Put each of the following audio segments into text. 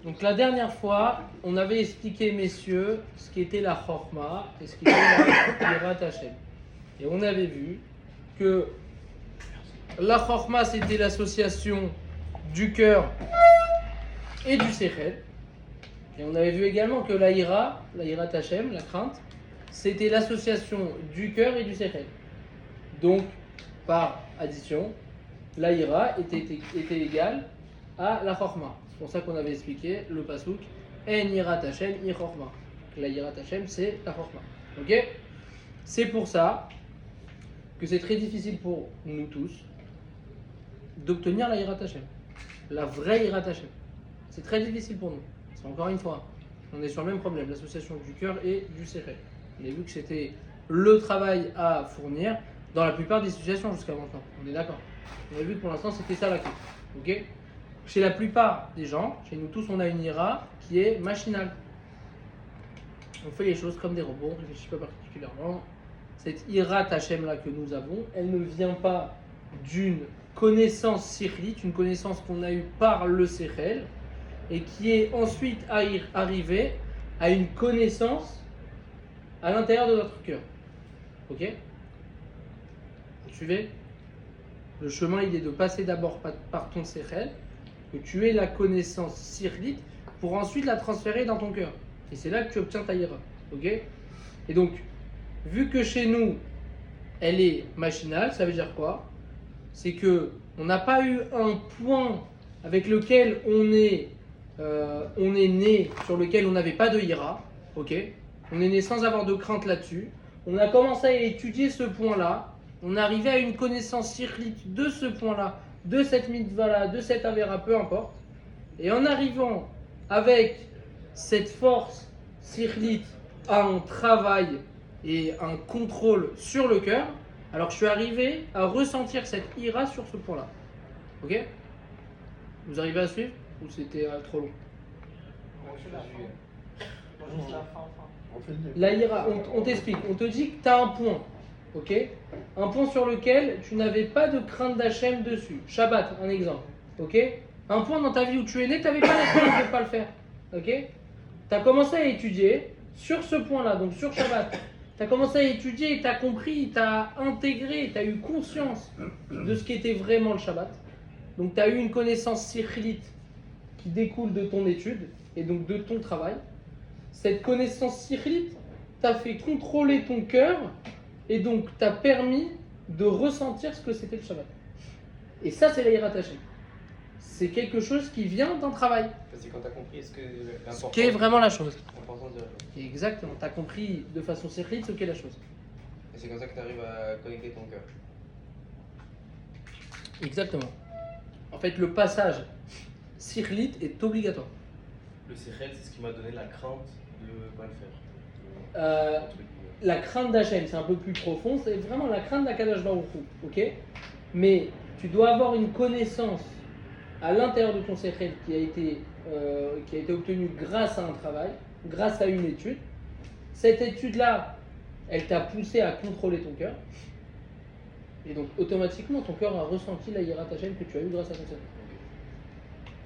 Donc la dernière fois, on avait expliqué, messieurs, ce qu'était la Chorma et ce qu'était la Yirat Hashem. Et on avait vu que la Chorma, c'était l'association du cœur et du Sechel. Et on avait vu également que la Yirat Hashem, la crainte, c'était l'association du cœur et du Sechel. Donc, par addition, la Yirat était égale à la Chorma. C'est pour ça qu'on avait expliqué le pasouk En Yirat Hashem, I Chorma. La Yirat Hashem, c'est la Chorma. Ok? C'est pour ça que c'est très difficile pour nous tous d'obtenir la Yirat Hashem, la vraie Yirat Hashem. C'est très difficile pour nous. C'est encore une fois, on est sur le même problème, l'association du cœur et du sechel. On a vu que c'était le travail à fournir dans la plupart des situations jusqu'à maintenant. On est d'accord. On a vu que pour l'instant c'était ça la clé. Ok? Chez la plupart des gens, chez nous tous, on a une ira qui est machinale. On fait les choses comme des robots, on ne réfléchit pas particulièrement. Cette ira Hashem là que nous avons, elle ne vient pas d'une connaissance sirlite, une connaissance qu'on a eue par le sechel, et qui est ensuite arrivée à une connaissance à l'intérieur de notre cœur. Ok? Vous suivez? Le chemin, il est de passer d'abord par ton sechel, que tu aies la connaissance sirlite, pour ensuite la transférer dans ton cœur. Et c'est là que tu obtiens ta ira. Ok? Et donc, vu que chez nous, elle est machinale, ça veut dire quoi? C'est que on n'a pas eu un point avec lequel on est né, sur lequel on n'avait pas de ira. Ok? On est né sans avoir de crainte là-dessus. On a commencé à étudier ce point-là. On est arrivé à une connaissance sirlite de ce point-là, de cette mitzvah-là, de cette avéra, peu importe. Et en arrivant avec cette force sirlite à un travail et un contrôle sur le cœur, alors je suis arrivé à ressentir cette ira sur ce point-là. Ok? Vous arrivez à suivre? Ou c'était trop long? La ira, on t'explique, on te dit que tu as un point. Ok? Un point sur lequel tu n'avais pas de crainte d'Hachem dessus. Shabbat, un exemple. Ok? Un point dans ta vie où tu es né, tu n'avais pas la crainte de ne pas le faire. Ok? Tu as commencé à étudier sur ce point-là, donc sur Shabbat. Tu as commencé à étudier, tu as compris, tu as intégré, tu as eu conscience de ce qu'était vraiment le Shabbat. Donc tu as eu une connaissance sichlite qui découle de ton étude et donc de ton travail. Cette connaissance sichlite t'a fait contrôler ton cœur et donc t'a permis de ressentir ce que c'était le Shabbat. Et ça, c'est la Yirat Hashem. C'est quelque chose qui vient d'un travail. C'est quand tu as compris ce qu'est vraiment la chose. L'importance de la chose. Exactement, tu as compris de façon sichlite ce qu'est la chose. Et c'est comme ça que tu arrives à connecter ton cœur. Exactement. En fait, le passage sichlite est obligatoire. Le sechel, c'est ce qui m'a donné la crainte de pas le faire. La crainte d'Hachem, c'est un peu plus profond, c'est vraiment la crainte d'Akadosh Baruch Hu, ok? Mais tu dois avoir une connaissance à l'intérieur de ton sechel qui a été obtenue grâce à un travail, grâce à une étude. Cette étude-là, elle t'a poussé à contrôler ton cœur. Et donc, automatiquement, ton cœur a ressenti la Yirat Hashem que tu as eu grâce à ton sechel.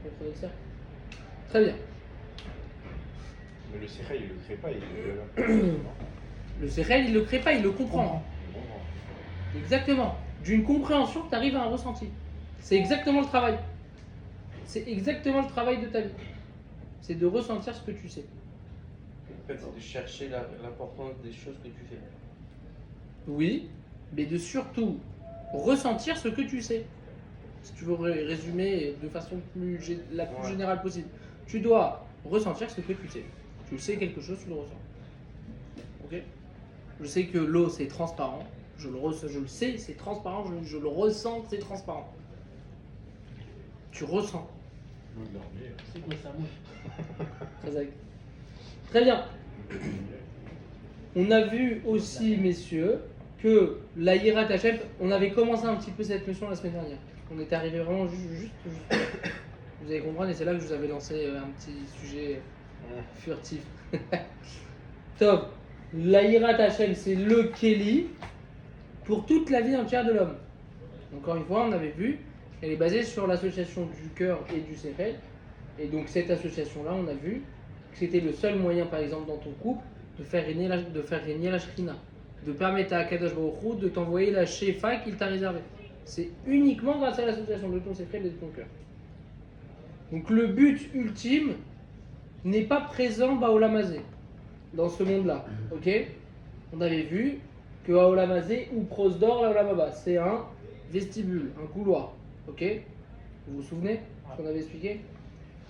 Comprenez ça? Très bien. Mais le sechel, il ne le crée pas, il Le sechel, il ne le crée pas, il le comprend. Exactement. D'une compréhension que tu arrives à un ressenti. C'est exactement le travail. C'est exactement le travail de ta vie. C'est de ressentir ce que tu sais. En fait, c'est de chercher l'importance des choses que tu fais. Oui, mais de surtout ressentir ce que tu sais. Si tu veux résumer de façon la plus générale possible. Tu dois ressentir ce que tu sais. Tu sais quelque chose, tu le ressens. Ok? Je sais que l'eau c'est transparent. Je le sais, c'est transparent. Je le ressens, c'est transparent. Tu ressens. L'eau de l'armée. C'est quoi ça bouge? Très bien. On a vu aussi, messieurs, que la Yirat Hashem, on avait commencé un petit peu cette notion la semaine dernière. On était arrivé vraiment juste. Vous allez comprendre, et c'est là que je vous avais lancé un petit sujet furtif. Top. La Yirat Hashem, c'est le Kéli pour toute la vie entière de l'homme. Encore une fois, on avait vu, elle est basée sur l'association du cœur et du sechel. Et donc cette association-là, on a vu que c'était le seul moyen, par exemple, dans ton couple, de faire régner la Shrina, de permettre à Akadosh Baruch Hu de t'envoyer la Shefa qu'il t'a réservée. C'est uniquement grâce à l'association de ton secret et de ton cœur. Donc le but ultime n'est pas présent Baolamazé, dans ce monde-là. Ok? On avait vu que Baolamazé ou Prosdor, Laolamaba, c'est un vestibule, un couloir. Ok? Vous vous souvenez ce qu'on avait expliqué?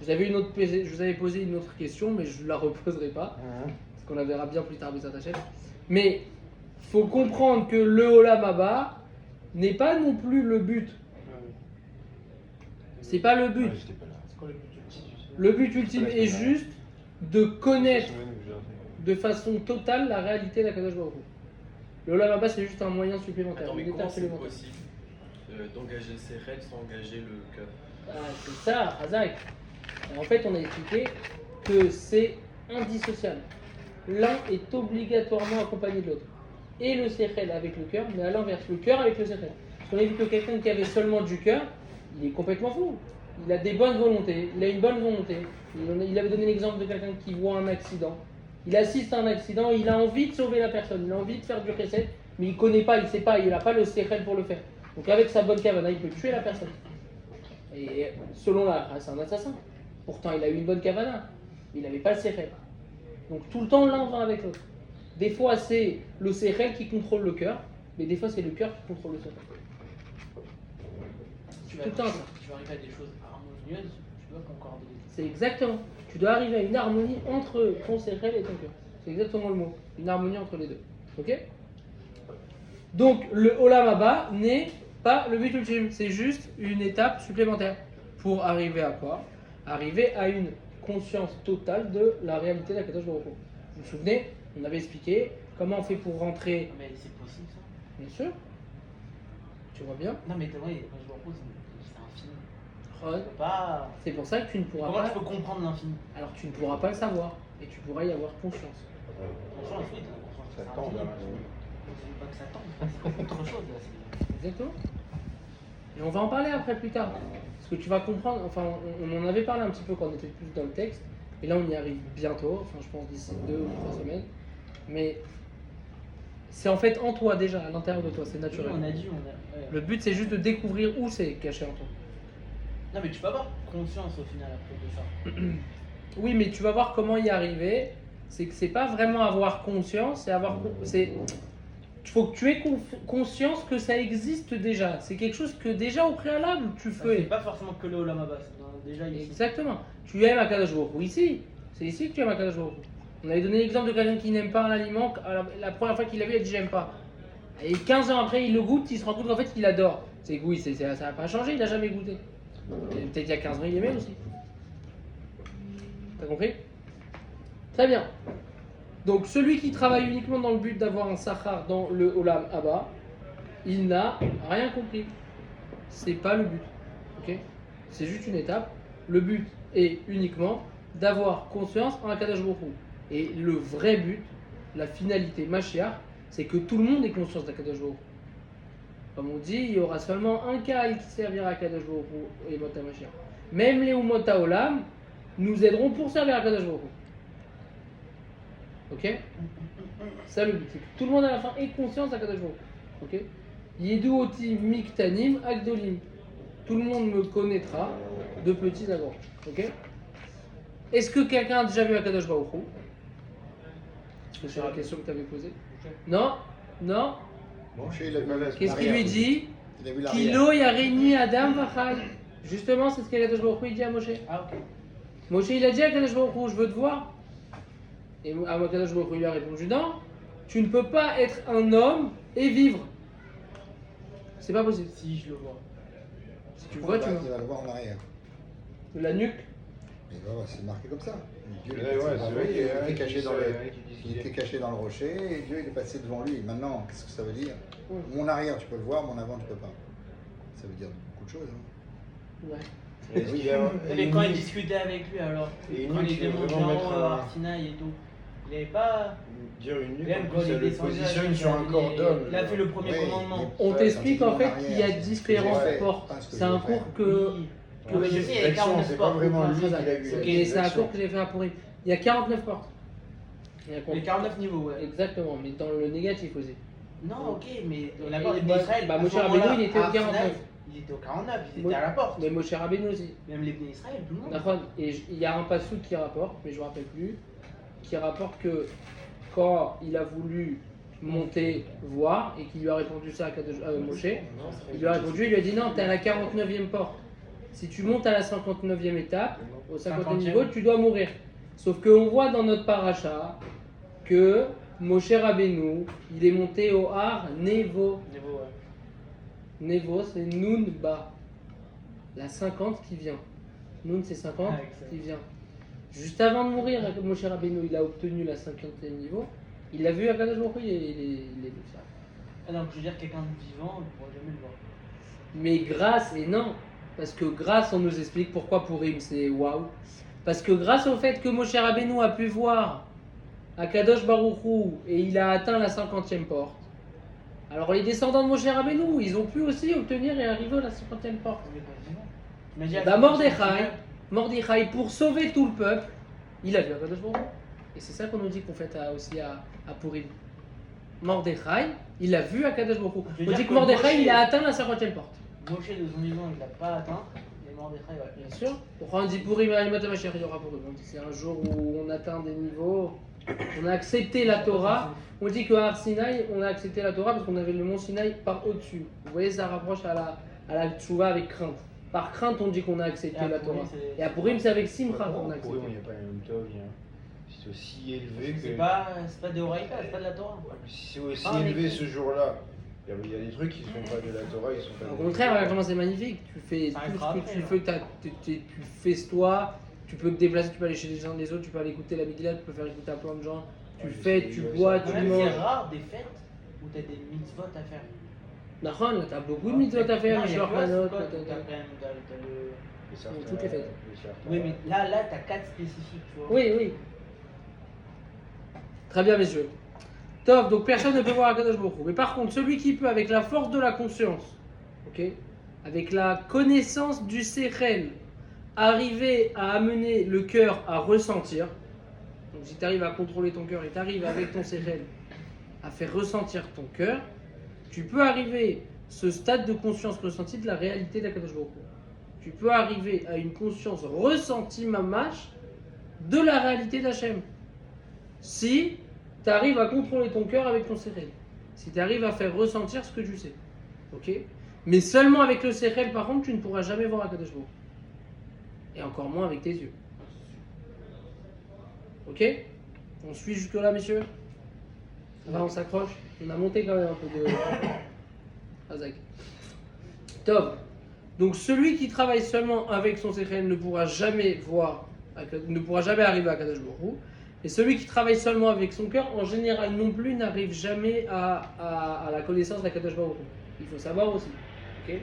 Je vous avais posé une autre question, mais je ne la reposerai pas, parce qu'on la verra bien plus tard, Bezrat Hashem. Mais il faut comprendre que le Olam Haba n'est pas non plus le but. C'est pas le but. Ouais, j'étais pas là. C'est quoi le but ultime? Le but ultime est juste de connaître Cette semaine où j'ai raté. de façon totale la réalité d'Akadosh Baruch Hu. Le Olam Haba, c'est juste un moyen supplémentaire, Attends, mais une étape comment c'est supplémentaire. possible d'engager le Sechel sans engager le cœur? Ah, c'est ça, Razak. En fait, on a expliqué que c'est indissociable. L'un est obligatoirement accompagné de l'autre. Et le Sechel avec le cœur, mais à l'inverse, le cœur avec le Sechel. Parce qu'on a vu que quelqu'un qui avait seulement du cœur, il est complètement fou. Il a des bonnes volontés, il a une bonne volonté. Il avait donné l'exemple de quelqu'un qui voit un accident. Il assiste à un accident, il a envie de sauver la personne, il a envie de faire du chesed, mais il ne connaît pas, il ne sait pas, il n'a pas le Sechel pour le faire. Donc avec sa bonne kavana, il peut tuer la personne. Et selon la c'est un assassin. Pourtant, il a eu une bonne kavana, mais il n'avait pas le Sechel. Donc tout le temps, l'un va avec l'autre. Des fois, c'est le Sechel qui contrôle le cœur, mais des fois, c'est le cœur qui contrôle le Sechel. Tu Tout le temps, ça. vas arriver à des choses harmonieuses, tu dois concorder. C'est exactement. Tu dois arriver à une harmonie entre ton Sechel et ton cœur. C'est exactement le mot. Une harmonie entre les deux. Ok? Donc, le Olam Haba n'est pas le but ultime. C'est juste une étape supplémentaire. Pour arriver à quoi? Arriver à une conscience totale de la réalité d'Akadosh Baruch Hu. Vous vous souvenez? On avait expliqué comment on fait pour rentrer. Mais c'est possible ça? Bien sûr. Tu vois bien? Non mais ouais, quand je vois Rose, c'est infini. Ron, Tu peux pas. c'est pour ça que tu ne pourras Comment pas. tu peux comprendre l'infini? Alors, tu ne pourras pas le savoir. Et tu pourras y avoir conscience. Conscience, oui, t'as conscience. Ça c'est tend infini. vers l'infini. C'est pas que ça tend, c'est autre chose là. Exactement. Et on va en parler après plus tard. Parce que tu vas comprendre, enfin on en avait parlé un petit peu quand on était plus dans le texte. Et là on y arrive bientôt, enfin je pense d'ici 2 ou 3 semaines. Mais c'est en fait en toi déjà, à l'intérieur de toi, c'est naturel. On a dit, ouais. Le but c'est juste de découvrir où c'est caché en toi. Non mais tu peux avoir conscience au final après de ça. Oui, mais tu vas voir comment y arriver. C'est que c'est pas vraiment avoir conscience, c'est avoir. Il faut que tu aies conscience que ça existe déjà. C'est quelque chose que déjà au préalable tu Ça fait fais. pas forcément que le Olam Haba, c'est déjà ici. Exactement. Tu aimes Akadosh Baruch Hu ici. C'est ici que tu aimes Akadosh Baruch Hu. On avait donné l'exemple de quelqu'un qui n'aime pas un aliment. La première fois qu'il l'a vu, il a dit j'aime pas. Et 15 ans après, il le goûte, il se rend compte qu'en fait il adore. C'est que oui, ça n'a pas changé, il n'a jamais goûté. Et peut-être il y a 15 ans, il aimait aussi. T'as compris? Très bien. Donc celui qui travaille uniquement dans le but d'avoir un sachar dans le Olam Haba, il n'a rien compris. C'est pas le but. Ok? C'est juste une étape. Le but est uniquement d'avoir conscience en Akadosh Baruch Hu. Et le vrai but, la finalité Mashiach, c'est que tout le monde ait conscience d'Akadosh Baruch Hu. Comme on dit, il y aura seulement un cas qui servira à Akadosh Baruch Hu et Mota Mashiach. Même les Umot Haolam nous aideront pour servir à Akadosh Baruch Hu. Ok? Ça le but, c'est que tout le monde à la fin ait conscience d'Akadosh Baruch Hu. Ok? Yedu oti miktanim agdolim. Tout le monde me connaîtra de petits à grands. Ok? Est-ce que quelqu'un a déjà vu Akadosh Baruch Hu? Est-ce que c'est la question que tu avais posée? Non? Non? Moshe, il a vu Qu'est-ce qu'il lui dit? Il a vu l'arrière. Kilo yarini adam vachai. Justement, c'est ce qu'Akadosh Baruch Hu il dit à Moshe. Ah ok. Moshe il a dit à Akadosh Baruch Hu, je veux te voir. Et Akadosh Baruch Hu lui a répondu non, tu ne peux pas être un homme et vivre. C'est pas possible. Si je le vois. Si tu le vois, tu Il va le voir en arrière. de la nuque. Et voilà, c'est marqué comme ça. Dieu, Ouais, ouais, c'est vrai qu'il y a un était qui caché dit dans ça, le, il y a un qui dit il était caché dans le rocher et Dieu il est passé devant lui. Maintenant, qu'est-ce que ça veut dire? Ouais. Mon arrière, tu peux le voir, mon avant, tu peux pas. Ça veut dire beaucoup de choses. Hein. Ouais. Est-ce qu'il y a- Mais quand il discutait avec lui alors, Et une quand nuque, il était il veut monté vraiment en mettre haut un- à Arsinaï et tout, il avait pas. Dire une nuque, Même en quand plus, il ça le descendait, positionne sur un corps d'homme. il a fait le premier Oui, commandement. On Ouais, t'explique quand il en est fait en qu'il y a arrière, c'est ce que différentes j'ai fait, portes. pas ce que C'est je un veux faire. cours que que- mais je sais, il y a L'action, 49 c'est pas portes. vraiment lui qui Khazak. l'a vu. Ok, la c'est un action. cours que j'ai fait à Pourim. Il y a 49 portes. Il y a Il y a 49 niveaux, ouais. Exactement, mais dans le négatif aussi. Non, ok, mais on a Et parlé bah, d'Israël. bah, à ce Moshe Rabbeinu, moment-là, il était au à Sinaï, 49. Il était au 49, ils Mo- étaient à la porte. Mais Moshe Rabbeinu aussi. Même les bénis Israël, tout le monde. D'accord. Et il y a un passouk qui rapporte, mais je ne me rappelle plus, qui rapporte que quand il a voulu monter voir et qu'il lui a répondu ça à Moshe, il lui a répondu, il lui a dit non, tu es à la 49e porte. Si tu montes à la 59e étape, au 50e niveau, tu dois mourir. Sauf qu'on voit dans notre paracha que Moshe Rabbeinu, il est monté au Har Nevo. Niveau, ouais. Nevo, c'est Nun Ba. La 50 qui vient. Nun, c'est 50 Ah, excellent. qui vient. Juste avant de mourir, Moshe Rabbeinu, il a obtenu la 50e niveau. Il l'a vu à Kadosh Baruch Hu, il est vu ça. Ah non, je veux dire, quelqu'un de vivant, on ne pourra jamais le voir. Mais grâce, et non, parce que grâce, on nous explique pourquoi Purim c'est waouh. Parce que grâce au fait que Moshe Rabbeinu a pu voir à Kadosh Baruch Hu et il a atteint la 50e porte, alors les descendants de Moshe Rabbeinu, ils ont pu aussi obtenir et arriver à la 50e porte. On est pas vivant. Imagine, Bah Mordechai, pour sauver tout le peuple, il a vu Akadosh Baruch Hu. Et c'est ça qu'on nous dit qu'on fait aussi à Purim. Mordechai, il a vu Akadosh Baruch Hu. Je veux On dire dit que que Mordechai, Moshe- il a atteint la 50e porte. Moshe de son vivant, il l'a pas atteint, mais Mordechai, ouais. Bien sûr. Pourquoi on dit Purim, Alimat Mashiach, il y aura Purim. On dit c'est un jour où on atteint des niveaux, on a accepté la Torah. On dit qu'à Har Sinaï, on a accepté la Torah parce qu'on avait le mont Sinaï par au-dessus. Vous voyez, ça rapproche à la Tchouva avec crainte. Par crainte, on dit qu'on a accepté Et à la Purim, Torah. c'est- Et à Purim, c'est avec Simcha qu'on a Pour eux, accepté. il n'y a pas un Yom Tov, c'est aussi élevé que. C'est pas de Horaïta, c'est pas de la Torah. Si c'est aussi Ah, mais- élevé ce jour-là, il y a des trucs qui ne sont pas de la Torah, ils sont pas. Au contraire, regarde comment c'est magnifique. Tu fais Ça tout arrivera ce que après, tu hein. fais, tu fais toi, tu peux te déplacer, tu peux aller chez les uns des autres, tu peux aller écouter la Megillah, tu peux faire écouter à plein de gens. Tu Ouais, fais, c'est- tu ouais, bois, ça- tu Même manges. c'est rare des fêtes où t'as des mitzvot à faire. Nahon, là, t'as beaucoup de mitzvot à faire, Non, il y a Mishloach que là, Manot, c'est quoi, t'as- t'as quand même t'as le. Les Sartara, toutes les fêtes. les Sartara. Oui, mais là, t'as 4 spécifiques, tu vois. Oui, oui. Très bien, messieurs. Top, donc personne ne peut voir Akadosh Baruch Hu. Mais par contre, celui qui peut, avec la force de la conscience, ok, avec la connaissance du Sechel, arriver à amener le cœur à ressentir. Donc si tu arrives à contrôler ton cœur et tu arrives avec ton Sechel à faire ressentir ton cœur, tu peux arriver ce stade de conscience ressentie de la réalité d'Akadosh Baruch Hu. Tu peux arriver à une conscience ressentie mamash de la réalité d'Hachem. Si tu arrives à contrôler ton cœur avec ton sérel. Si tu arrives à faire ressentir ce que tu sais. Ok. Mais seulement avec le sérel, par contre, tu ne pourras jamais voir Akadosh Baruch Hu. Et encore moins avec tes yeux. Ok. On suit jusque-là, messieurs. Ça va, on s'accroche. On a monté quand même un peu de... Azak. Top. Donc celui qui travaille seulement avec son sérel ne pourra jamais voir, ne pourra jamais arriver à Akadosh Baruch Hu. Et celui qui travaille seulement avec son cœur, en général non plus, n'arrive jamais à la connaissance d'Akadosh Baruch Hu. Il faut savoir aussi. Ok.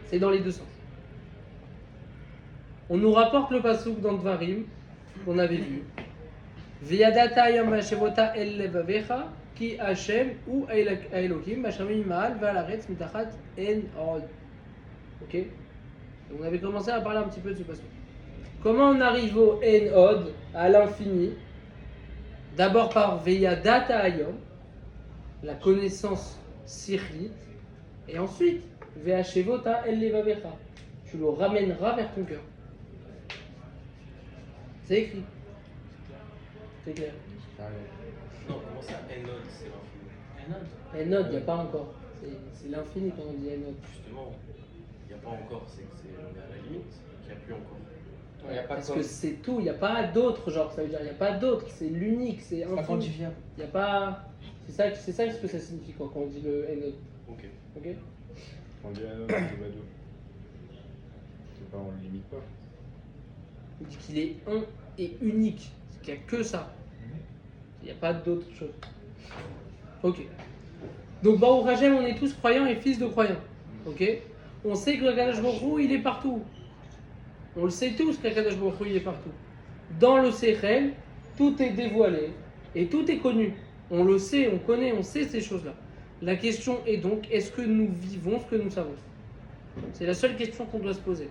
C'est dans les deux sens. On nous rapporte le passouk dans Dvarim qu'on avait vu. V'yadata yom hashevota el levavecha ki Hashem ou Elokim b'shamim ma'al ve'alaretz mitachat en od. Ok. Et on avait commencé à parler un petit peu de ce passouk. Comment on arrive au en od, à l'infini? D'abord par Veyadata Ayom, la connaissance sirlite, et ensuite Ve'ashevota el levavecha, tu le ramèneras vers ton cœur. C'est écrit. C'est clair. Non, comment ça, Enod, c'est l'infini. Un autre. Enod, il n'y a pas encore. C'est l'infini quand on dit Enod. Justement, il n'y a pas encore, c'est que on est à la limite, qu'il n'y a plus encore. Il y a pas Parce comme- que c'est tout, il n'y a pas d'autre, genre, ça veut dire il n'y a pas d'autre, c'est l'unique, c'est C'est pas infini. quantifiable. Il n'y a pas. C'est ça ce que ça signifie quoi, quand on dit le Enod. Ok. Ok. On dit un autre, c'est pas deux. C'est pas, on le limite pas. Il dit qu'il est un et unique, qu'il n'y a que ça. Il n'y a pas d'autre chose. Ok. Donc Baruch Hashem, on est tous croyants et fils de croyants. Ok. On sait que le Kadosh Baruch Hu, il est partout. On le sait tous que le Kadosh Baruch Hu, il est partout. Dans le Sechel, tout est dévoilé et tout est connu. On le sait, on connaît, on sait ces choses-là. La question est donc, est-ce que nous vivons ce que nous savons? C'est la seule question qu'on doit se poser.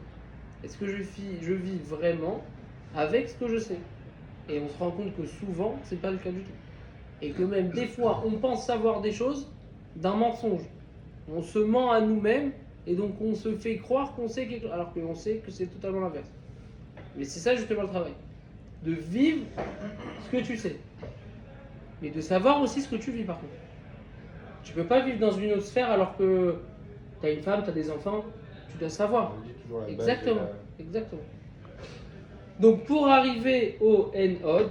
est-ce que je vis vraiment avec ce que je sais? Et on se rend compte que souvent, c'est pas le cas du tout. Et que même des fois, on pense savoir des choses d'un mensonge. On se ment à nous-mêmes et donc on se fait croire qu'on sait quelque chose, alors qu'on sait que c'est totalement l'inverse. Mais c'est ça justement le travail. De vivre ce que tu sais. Mais de savoir aussi ce que tu vis par contre. Tu peux pas vivre dans une autre sphère alors que tu as une femme, tu as des enfants, tu dois savoir. On dit toujours la base Exactement, de exactement. Donc pour arriver au N-Od,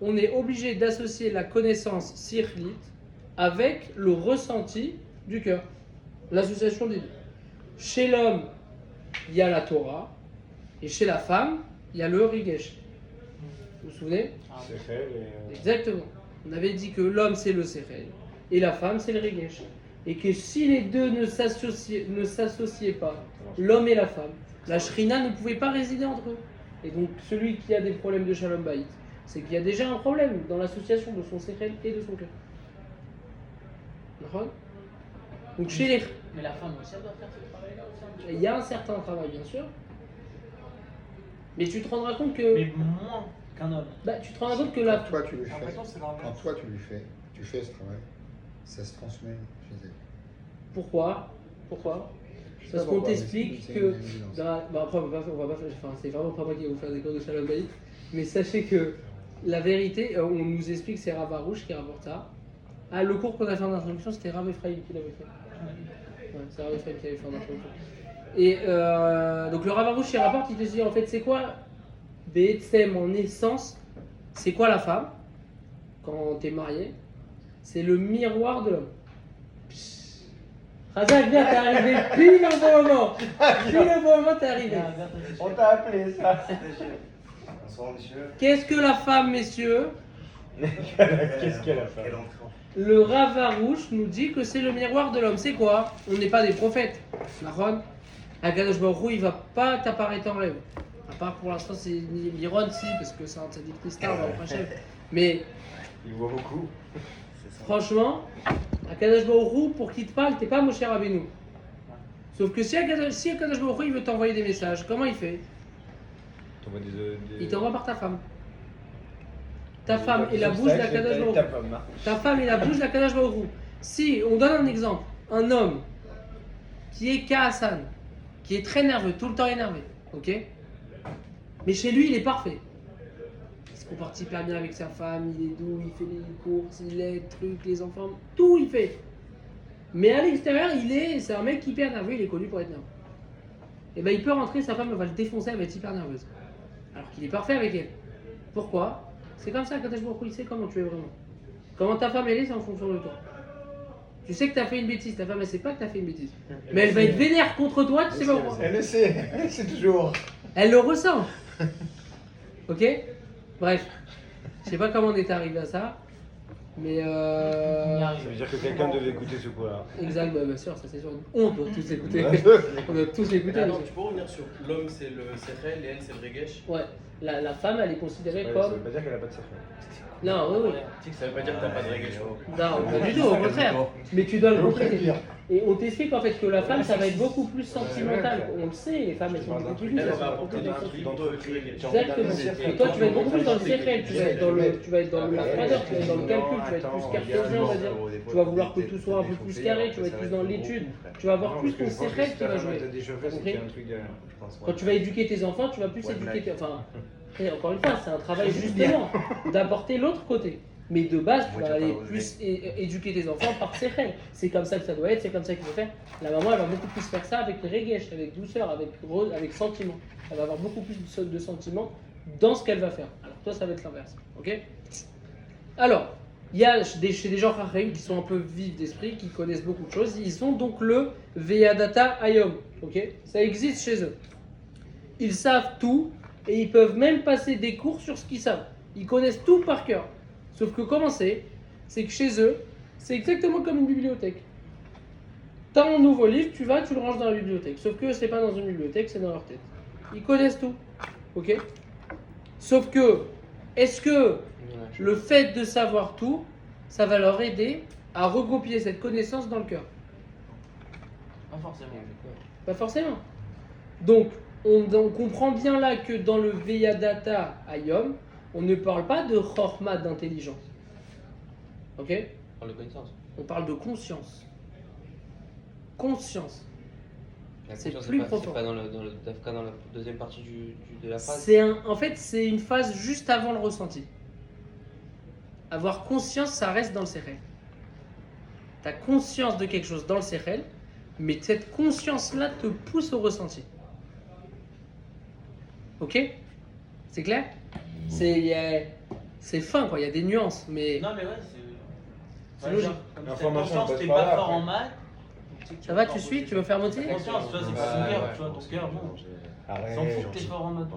on est obligé d'associer la connaissance sirlite avec le ressenti du cœur. L'association des deux. Chez l'homme, il y a la Torah, et chez la femme, il y a le Rigesh. Vous vous souvenez? la Sechel et... Exactement. On avait dit que l'homme c'est le Sechel, et la femme c'est le Rigesh. Et que si les deux ne s'associaient pas, l'homme et la femme, la Shrina ne pouvait pas résider entre eux. Et donc celui qui a des problèmes de Shalom Bayit, c'est qu'il y a déjà un problème dans l'association de son Sechel et de son cœur. D'accord? Donc chez les... Mais la femme aussi, elle doit faire ce travail-là aussi. Il y a un certain travail bien sûr, mais tu te rendras compte que... Mais moins qu'un homme. Bah, tu te rendras compte que la... Quand toi tu le J'ai fais, l'impression que c'est l'inverse. quand toi tu fais ce travail, ça se transmet chez elle. Pourquoi? Parce qu'on t'explique que... après, on va pas faire... Enfin, c'est vraiment pas moi qui vais vous faire des cours de Shalom Bayit, mais sachez que la vérité, on nous explique, c'est Rav Arouche qui rapporte ça. Ah, le cours qu'on a fait en introduction, c'était Rav Ephraim qui l'avait fait. Ouais, c'est Rav Ephraim qui avait fait en introduction. Et donc le Rav Arouche, il rapporte, il te dit en fait, c'est quoi BTM en essence? C'est quoi la femme quand t'es marié? C'est le miroir de l'homme. Razak, viens, t'es arrivé pile au bon moment. Pile au bon moment, t'es arrivé. On t'a appelé ça. Bonsoir, monsieur. Qu'est-ce que la femme, messieurs? Qu'est-ce qu'elle a fait? Quelle entrée. Le Rav Arouche nous dit que c'est le miroir de l'homme. C'est quoi? On n'est pas des prophètes. Nahon? Akadosh Baruch Hu, il va pas t'apparaître en rêve. À part pour l'instant, c'est Miron, si, parce que c'est un tzaddik Nistar, on va au prochain. Mais Il voit beaucoup. C'est ça. franchement, Akadosh Baruch Hu, pour qu'il te parle, t'es pas Moshe Rabbeinu. Sauf que si Akadosh Baruch Hu, il veut t'envoyer des messages, comment il fait? T'envoies des... Il t'envoie par ta femme. Ta femme et la bouche d'Akadosh Baruch Ta Hu. femme, hein. Ta femme et la bouche d'Akadosh Baruch Hu. Si, on donne un exemple, un homme qui est Kaasan, qui est très nerveux, tout le temps énervé, ok? Mais chez lui, il est parfait. Il se comporte hyper bien avec sa femme, il est doux, il fait les courses, il aide, trucs, les enfants, tout il fait. Mais à l'extérieur, c'est un mec hyper nerveux, il est connu pour être nerveux. Et ben il peut rentrer, sa femme elle va le défoncer, elle va être hyper nerveuse. Alors qu'il est parfait avec elle. Pourquoi? C'est comme ça que Kadosh Baruch Hu, il sait comment tu es vraiment. Comment ta femme elle est, c'est en fonction de toi. Tu sais que tu as fait une bêtise, ta femme elle sait pas que tu as fait une bêtise. Mais elle va être vénère contre toi, tu sais pas pourquoi. Elle le sait, c'est toujours. Elle le ressent. Ok? Bref. Je sais pas comment on est arrivé à ça. Mais Ça veut dire que quelqu'un devait écouter ce coup-là. exact, bah, bien sûr, ça c'est sûr. On doit tous écouter. Ouais. On doit tous écouter. Mais attends, tu peux revenir sur l'homme c'est le Sechel et elle c'est le Regesh? Ouais. La femme elle est considérée Ça comme. veut pas dire qu'elle a pas de sachet. Non, oui, oui. Tu sais que ça veut pas dire que t'as pas de Regesh. Non, pas du tout, au contraire. Mais tu dois le comprendre. Et on t'explique en fait que la femme, ça va être beaucoup plus sentimental. On le sait, les femmes, elles sont beaucoup plus. Elle elles va sont beaucoup apporter plus des sensibles. trucs dans le Regesh. Exactement. Et toi, tu vas être beaucoup plus dans le sérel, tu vas être dans la froideur, tu vas être dans le calcul, tu vas être plus cartésien, on va dire. Tu vas vouloir que tout soit un peu plus carré, tu vas être plus dans l'étude. Tu vas avoir plus ton sérel qui va jouer. Quand tu vas éduquer tes enfants, tu vas plus éduquer tes... Enfin, et encore une fois, c'est un travail justement d'apporter l'autre côté. Mais de base, tu vas aller plus éduquer tes enfants par sérel. C'est comme ça que ça doit être, c'est comme ça qu'il faut faire. La maman, elle va beaucoup plus faire ça avec regesh, avec douceur, avec sentiment. Elle va avoir beaucoup plus de sentiments dans ce qu'elle va faire. Alors toi, ça va être l'inverse. Ok? Alors, il y a chez des gens rachem qui sont un peu vifs d'esprit, qui connaissent beaucoup de choses. Ils ont donc le Veyadata Ayom. Ok? Ça existe chez eux. Ils savent tout et ils peuvent même passer des cours sur ce qu'ils savent. Ils connaissent tout par cœur. Sauf que comment c'est que chez eux, c'est exactement comme une bibliothèque. T'as un nouveau livre, tu vas, tu le ranges dans la bibliothèque. Sauf que c'est pas dans une bibliothèque, c'est dans leur tête. Ils connaissent tout. Ok? Sauf que, est-ce que le fait de savoir tout, ça va leur aider à regrouper cette connaissance dans le cœur? Pas forcément. Pas forcément. Donc, on comprend bien là que dans le Veyadata Ayom, on ne parle pas de Chorma d'intelligence. Ok? On le connaissance. On parle de conscience. Conscience. La C'est conscience, plus pas- profond. C'est pas dans la deuxième partie de la phrase. En fait, c'est une phase juste avant le ressenti. Avoir conscience, ça reste dans le sérel. Tu as conscience de quelque chose dans le sérel, mais cette conscience-là te pousse au ressenti. Ok? C'est clair? C'est fin, quoi. Il y a des nuances, mais Non, mais ouais, C'est ouais, logique. genre, comme cette L'information conscience, passe t'es par pas là, fort en après. maths. ça va, tu suis? Tu veux faire monter? Conscience, tu vois, c'est pas ton cœur, tu vois, ton cœur, bon. Arrête. S'en fout que t'es fort en maths.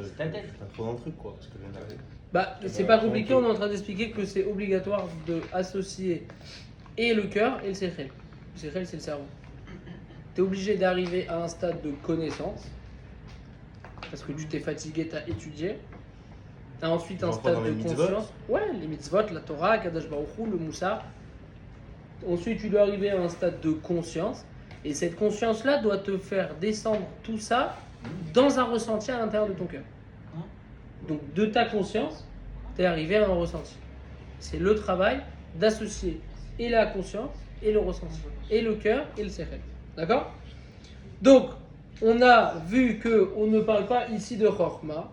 C'est ta tête. T'as trop dans le truc, quoi. Parce que je viens d'arriver. Bah, c'est pas compliqué, on est en train d'expliquer que c'est obligatoire d'associer et le cœur et le sérel. Le sérel, c'est le cerveau. Tu es obligé d'arriver à un stade de connaissance, parce que tu t'es fatigué, tu as étudié. T'as ensuite un Genre quoi, stade dans de les mitzvot? conscience. Ouais, les mitzvot, la Torah, Kadash Baruch Hu, le Moussar. Ensuite, tu dois arriver à un stade de conscience. Et cette conscience-là doit te faire descendre tout ça dans un ressenti à l'intérieur de ton cœur. Donc, de ta conscience, tu es arrivé à un ressenti. C'est le travail d'associer et la conscience et le ressenti, et le cœur et le sérel. D'accord? Donc, on a vu qu'on ne parle pas ici de chorma,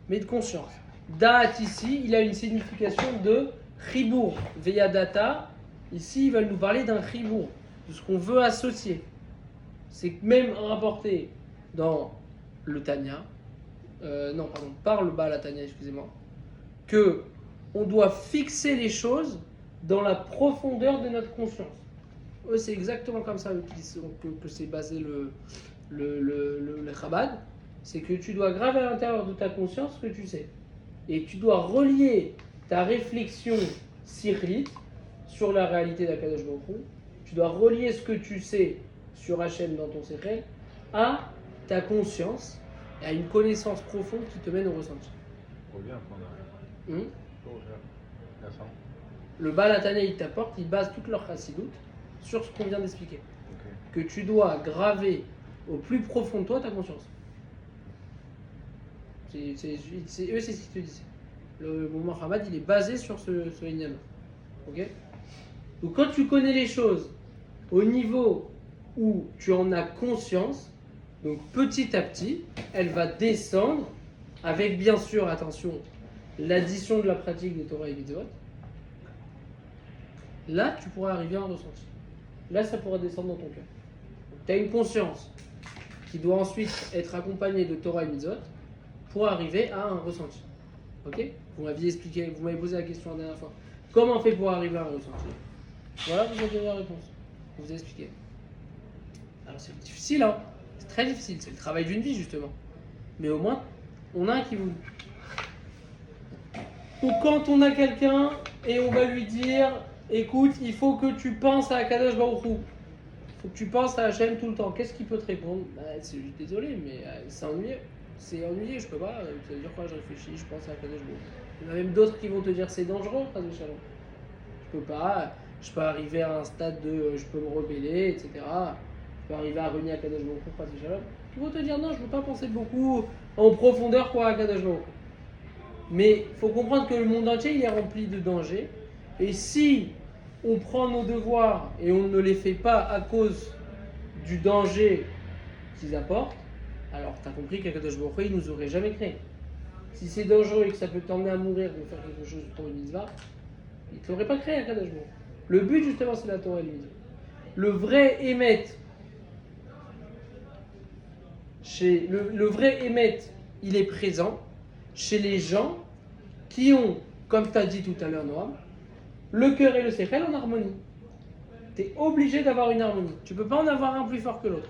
mais de conscience. Da'at ici, il a une signification de chibour. Veyadata, ici, ils veulent nous parler d'un chibour, de ce qu'on veut associer. C'est même rapporté dans le Tanya, par le Baal Tanya, excusez-moi, que on doit fixer les choses dans la profondeur de notre conscience. Eux, c'est exactement comme ça que c'est basé le Chabad. C'est que tu dois graver à l'intérieur de ta conscience ce que tu sais. Et tu dois relier ta réflexion sirlite sur la réalité d'Akadosh Baruch Hu. Tu dois relier ce que tu sais sur Hachem dans ton sérel à ta conscience et à une connaissance profonde qui te mène au ressenti. Trop bien, qu'on a. Hmm. La fin. Le Baal Hatanya, il t'apporte, il base toute leur chassidoute sur ce qu'on vient d'expliquer. Ok. Que tu dois graver au plus profond de toi ta conscience. Eux, c'est ce qu'ils te disent. Le mouvement Chabad, il est basé sur ce inyan. Ok? Donc quand tu connais les choses au niveau où tu en as conscience, donc petit à petit, elle va descendre avec bien sûr, attention, l'addition de la pratique des Torah et Mitzvot. Là, tu pourras arriver à un ressenti. Là, ça pourra descendre dans ton cœur. Tu as une conscience qui doit ensuite être accompagnée de Torah et Mitzvot pour arriver à un ressenti. Ok? Vous m'aviez expliqué, vous m'avez posé la question la dernière fois. Comment on fait pour arriver à un ressenti? Voilà, vous avez la réponse. Je vous ai expliqué. Alors c'est difficile, hein? C'est très difficile. C'est le travail d'une vie, justement. Mais au moins, on a un qui vous... Ou quand on a quelqu'un et on va lui dire, écoute, il faut que tu penses à Akadosh Baruch Hu. Il faut que tu penses à Hachem tout le temps. Qu'est-ce qu'il peut te répondre? C'est juste désolé, mais c'est ennuyeux. C'est ennuyé, je peux pas. Ça veut dire quoi? Je réfléchis, je pense à Akadosh Baruch Hu. Il y en a même d'autres qui vont te dire c'est dangereux, Chas v'Shalom. Je peux pas. Je peux arriver à un stade de je peux me rebeller, etc. Je peux arriver à renier Akadosh Baruch Hu, Chas v'Shalom. Ils vont te dire non, je ne veux pas penser beaucoup en profondeur pour Akadosh Baruch Hu. Mais il faut comprendre que le monde entier il est rempli de dangers. Et si on prend nos devoirs et on ne les fait pas à cause du danger qu'ils apportent, alors tu as compris qu'Akadosh Baruch Hu il nous aurait jamais créé. Si c'est dangereux et que ça peut t'emmener à mourir ou faire quelque chose pour une mitzvah, il ne t'aurait pas créé Akadosh Baruch Hu. Le but justement c'est la Torah et le mitzvah. Le vrai émet, le vrai émet, il est présent chez les gens qui ont, comme tu as dit tout à l'heure Noam, le cœur et le sechel en harmonie. Tu es obligé d'avoir une harmonie. Tu ne peux pas en avoir un plus fort que l'autre.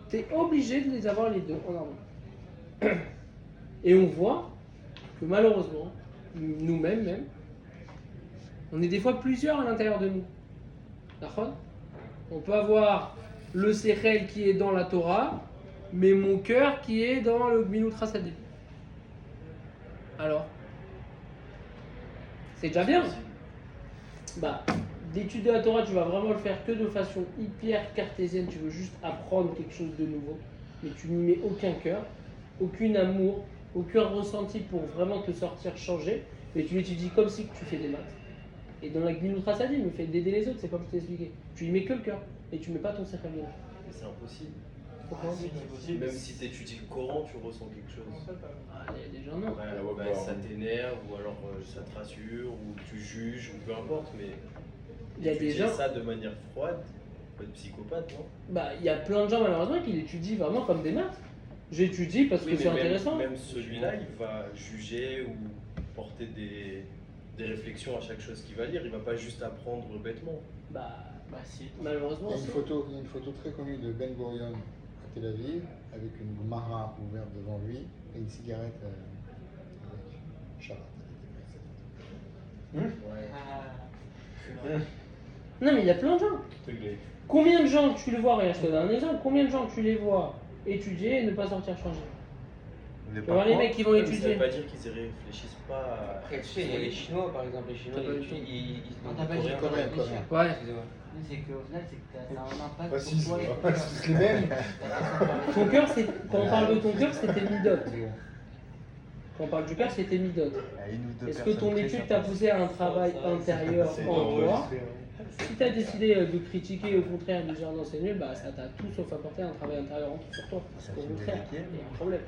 Tu es obligé de les avoir les deux en harmonie. Et on voit que malheureusement, nous-mêmes même, on est des fois plusieurs à l'intérieur de nous. D'accord? On peut avoir le sechel qui est dans la Torah, mais mon cœur qui est dans le Gmilut Chassadim. Alors, c'est déjà bien. Bah, l'étude de la Torah, tu vas vraiment le faire que de façon hyper cartésienne. Tu veux juste apprendre quelque chose de nouveau. mais tu n'y mets aucun cœur, aucun amour, aucun ressenti pour vraiment te sortir changer, mais tu l'étudies comme si tu fais des maths. Et dans la Gmilut Chassadim, le fait d'aider les autres, c'est comme je t'ai expliqué. Tu y mets que le cœur, et tu mets pas ton cercle dedans. Mais c'est impossible. Pourquoi Même si tu étudies le Coran, tu ressens quelque chose. Ah, il y a des gens, non. Ouais, ça t'énerve, ou alors ça te rassure, ou tu juges, ou peu importe, mais Il y a des étudier gens, ça de manière froide, faut être psychopathe, non? bah, il y a plein de gens malheureusement qui l'étudient vraiment comme des maths. J'étudie parce que Oui, c'est mais même- intéressant. Même celui-là, il va juger ou porter des réflexions à chaque chose qu'il va lire, il va pas juste apprendre bêtement. Bah, Bah si. malheureusement, Il y a une c'est- photo, il y a une photo très connue de Ben Gurion à Tel Aviv, avec une Gemara ouverte devant lui et une cigarette avec Shabbat. Non, mais il y a plein de gens. Truc de- Combien de gens tu le vois, regarde, je te donne un exemple, combien de gens tu les vois étudier et ne pas sortir changer? Tu vas voir les mecs qui vont Mais ça étudier. veut pas dire qu'ils y réfléchissent pas. Après, tu sais, il y a les Chinois par exemple, les Chinois, T'as pas ils, du tout. ils, On t'appelle Coréens. Coréen, coréen. Ouais. Excusez-moi. C'est qu'au final, c'est que ça a un impact Pas si, sur toi c'est et vrai. ton cœur. C'est les mêmes. Ton cœur, c'est. Quand on parle de ton cœur, c'était midot. Quand on parle du cœur, c'était midot. Est-ce que ton étude t'a poussé à un travail intérieur C'est en toi? enregistré, hein. Si tu as décidé de critiquer, au contraire, de dire non, c'est nul, bah ça t'a tout sauf apporté un travail intérieur sur toi. Au contraire, il y a un problème.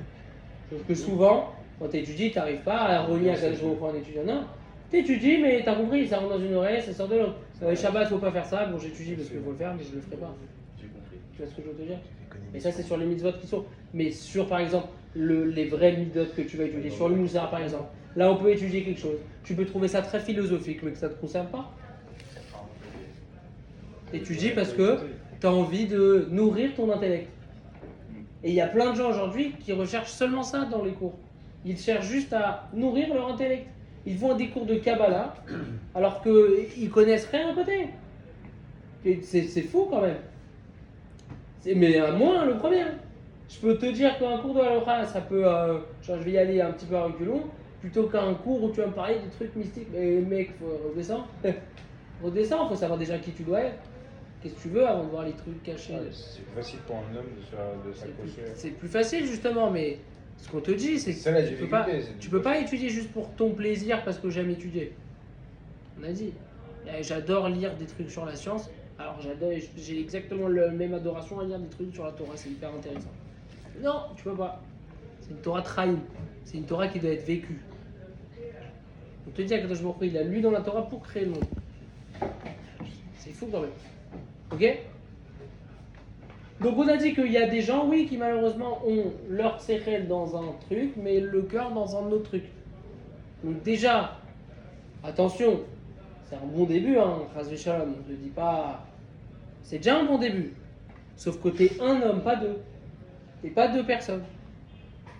Sauf que souvent, quand tu étudies, tu n'arrives pas à relier à quel jour au point d'étudiant. Non, tu étudies, mais tu as compris, ça rentre dans une oreille, ça sort de l'autre. Shabbat, faut pas faire ça. Bon, j'étudie parce qu'il faut le faire, mais je le ferai pas. J'ai compris. Tu vois ce que je veux te dire? Et ça, c'est sur les mitzvot qui sont. Mais sur, par exemple, les vrais mitzvot que tu vas étudier, sur le moussard, par exemple, là, on peut étudier quelque chose. Tu peux trouver ça très philosophique, mais que ça ne te concerne pas. Étudie parce que tu as envie de nourrir ton intellect. Et il y a plein de gens aujourd'hui qui recherchent seulement ça dans les cours. Ils cherchent juste à nourrir leur intellect. Ils vont à des cours de Kabbalah alors qu'ils connaissent rien à côté. Et c'est fou quand même. Mais à moi, le premier. Je peux te dire qu'un cours de halakha, ça peut. Genre, je vais y aller un petit peu à reculons, plutôt qu'un cours où tu vas me parler de trucs mystiques. Mais mec, faut redescendre. Redescends, faut savoir déjà qui tu dois être. Qu'est-ce que tu veux avant de voir les trucs cachés. C'est plus facile pour un homme de s'accrocher. C'est plus facile justement, mais ce qu'on te dit, c'est C'est ça la que tu peux pas, difficulté. tu peux pas étudier juste pour ton plaisir parce que j'aime étudier. On a dit. J'adore lire des trucs sur la science. Alors j'ai exactement la même adoration à lire des trucs sur la Torah, c'est hyper intéressant. Non, tu peux pas. C'est une Torah trahie. C'est une Torah qui doit être vécue. On te dit que il a lu dans la Torah pour créer le monde. C'est fou quand même. Ok? Donc on a dit qu'il y a des gens, oui, qui malheureusement ont leur sechel dans un truc, mais le cœur dans un autre truc. Donc déjà, attention, c'est un bon début, hein, Chas v'Shalom, on ne te dit pas... C'est déjà un bon début. Sauf que t'es un homme, pas deux. T'es pas deux personnes.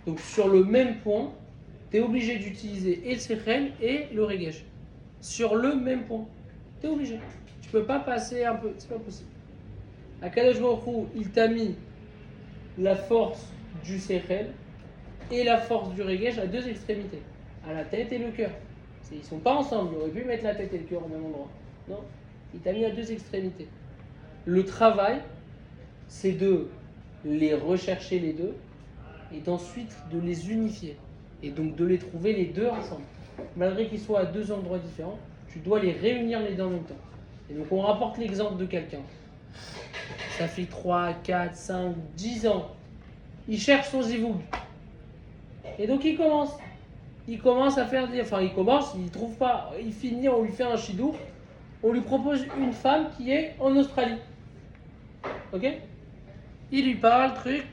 Donc sur le même point, t'es obligé d'utiliser et le sechel et le regesh. Sur le même point. T'es obligé. Tu peux pas passer un peu, c'est pas possible. Akadosh Baruch Hu, il t'a mis la force du sechel et la force du regesh à deux extrémités, à la tête et le cœur. Ils sont pas ensemble, il aurait pu mettre la tête et le cœur au même endroit. Non, il t'a mis à deux extrémités. Le travail, c'est de les rechercher les deux et d'ensuite de les unifier et donc de les trouver les deux ensemble. Malgré qu'ils soient à deux endroits différents, tu dois les réunir les deux en même temps. Et donc on rapporte l'exemple de quelqu'un. Ça fait 3, 4, 5, 10 ans. Il cherche son zivoug. Et donc il commence à faire des... Enfin il commence, il trouve pas. Il finit, on lui fait un shidour. On lui propose une femme qui est en Australie. Ok? Il lui parle, truc.